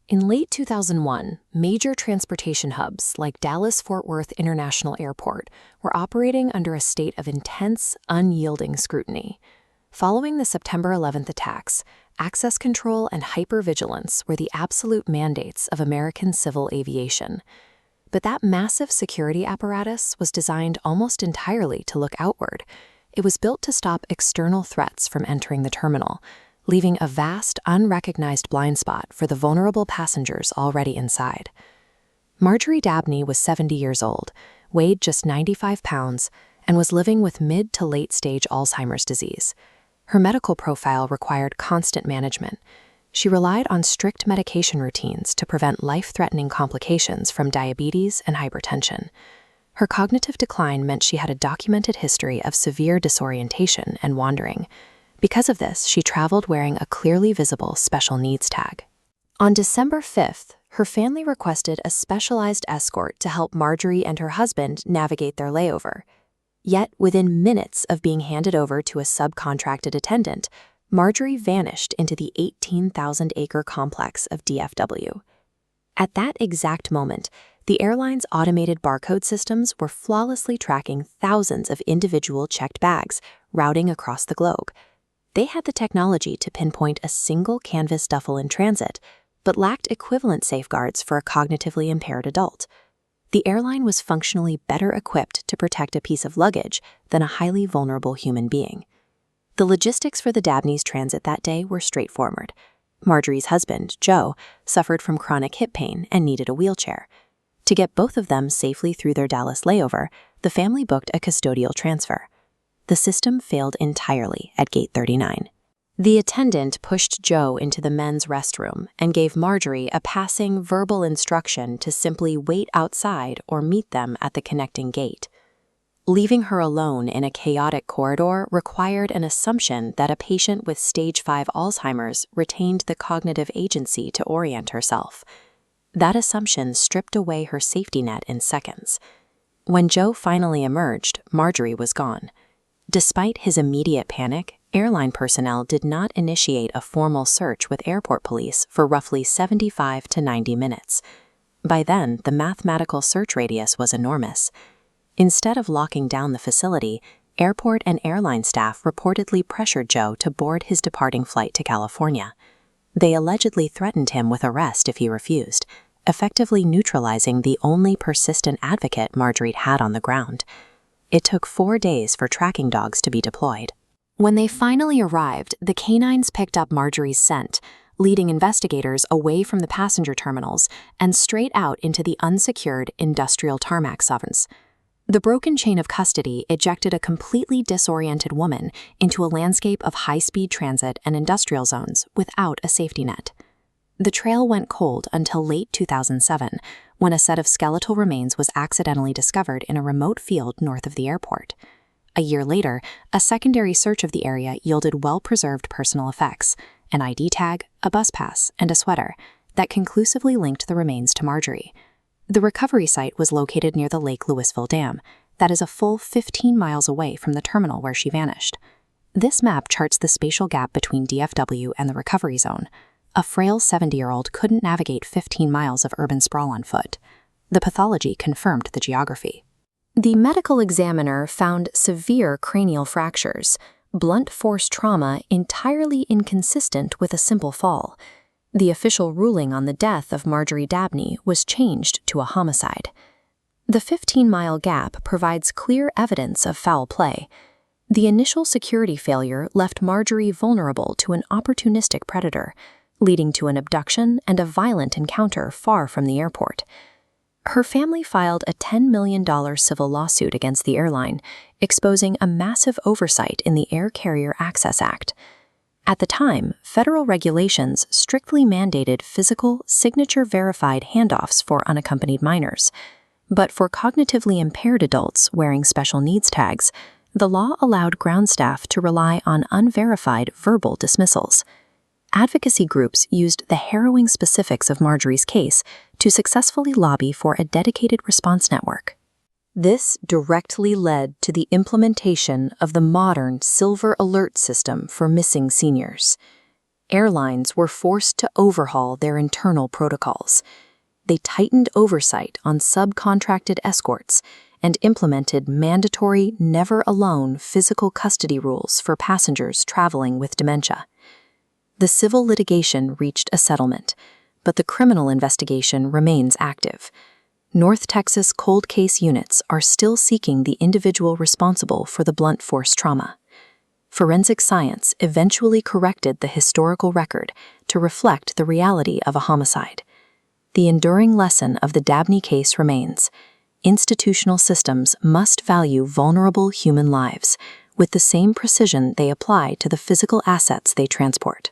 In late 2001, major transportation hubs like Dallas-Fort Worth International Airport were operating under a state of intense, unyielding scrutiny. Following the September 11th attacks, access control and hypervigilance were the absolute mandates of American civil aviation. But that massive security apparatus was designed almost entirely to look outward. It was built to stop external threats from entering the terminal, leaving a vast, unrecognized blind spot for the vulnerable passengers already inside. Marjorie Dabney was 70 years old, weighed just 95 pounds, and was living with mid to late-stage Alzheimer's disease. Her medical profile required constant management. She relied on strict medication routines to prevent life-threatening complications from diabetes and hypertension. Her cognitive decline meant she had a documented history of severe disorientation and wandering. Because of this, she traveled wearing a clearly visible special needs tag. On December 5th, her family requested a specialized escort to help Marjorie and her husband navigate their layover. Yet, within minutes of being handed over to a subcontracted attendant, Marjorie vanished into the 18,000-acre complex of DFW. At that exact moment, the airline's automated barcode systems were flawlessly tracking thousands of individual checked bags routing across the globe. They had the technology to pinpoint a single canvas duffel in transit, but lacked equivalent safeguards for a cognitively impaired adult. The airline was functionally better equipped to protect a piece of luggage than a highly vulnerable human being. The logistics for the Dabneys' transit that day were straightforward. Marjorie's husband, Joe, suffered from chronic hip pain and needed a wheelchair. To get both of them safely through their Dallas layover, the family booked a custodial transfer. The system failed entirely at Gate 39. The attendant pushed Joe into the men's restroom and gave Marjorie a passing verbal instruction to simply wait outside or meet them at the connecting gate. Leaving her alone in a chaotic corridor required an assumption that a patient with stage 5 Alzheimer's retained the cognitive agency to orient herself. That assumption stripped away her safety net in seconds. When Joe finally emerged, Marjorie was gone. Despite his immediate panic, airline personnel did not initiate a formal search with airport police for roughly 75 to 90 minutes. By then, the mathematical search radius was enormous. Instead of locking down the facility, airport and airline staff reportedly pressured Joe to board his departing flight to California. They allegedly threatened him with arrest if he refused, effectively neutralizing the only persistent advocate Marjorie had on the ground. It took 4 days for tracking dogs to be deployed. When they finally arrived, the canines picked up Marjorie's scent, leading investigators away from the passenger terminals and straight out into the unsecured industrial tarmac zones. The broken chain of custody ejected a completely disoriented woman into a landscape of high-speed transit and industrial zones without a safety net. The trail went cold until late 2007, when a set of skeletal remains was accidentally discovered in a remote field north of the airport. A year later, a secondary search of the area yielded well-preserved personal effects, an ID tag, a bus pass, and a sweater, that conclusively linked the remains to Marjorie. The recovery site was located near the Lake Lewisville Dam, that is a full 15 miles away from the terminal where she vanished. This map charts the spatial gap between DFW and the recovery zone. A frail 70-year-old couldn't navigate 15 miles of urban sprawl on foot. The pathology confirmed the geography. The medical examiner found severe cranial fractures, blunt force trauma entirely inconsistent with a simple fall. The official ruling on the death of Marjorie Dabney was changed to a homicide. The 15-mile gap provides clear evidence of foul play. The initial security failure left Marjorie vulnerable to an opportunistic predator, leading to an abduction and a violent encounter far from the airport. Her family filed a $10 million civil lawsuit against the airline, exposing a massive oversight in the Air Carrier Access Act. At the time, federal regulations strictly mandated physical, signature-verified handoffs for unaccompanied minors. But for cognitively impaired adults wearing special needs tags, the law allowed ground staff to rely on unverified verbal dismissals. Advocacy groups used the harrowing specifics of Marjorie's case to successfully lobby for a dedicated response network. This directly led to the implementation of the modern Silver Alert system for missing seniors. Airlines were forced to overhaul their internal protocols. They tightened oversight on subcontracted escorts and implemented mandatory never-alone physical custody rules for passengers traveling with dementia. The civil litigation reached a settlement, but the criminal investigation remains active. North Texas cold case units are still seeking the individual responsible for the blunt force trauma. Forensic science eventually corrected the historical record to reflect the reality of a homicide. The enduring lesson of the Dabney case remains: institutional systems must value vulnerable human lives with the same precision they apply to the physical assets they transport.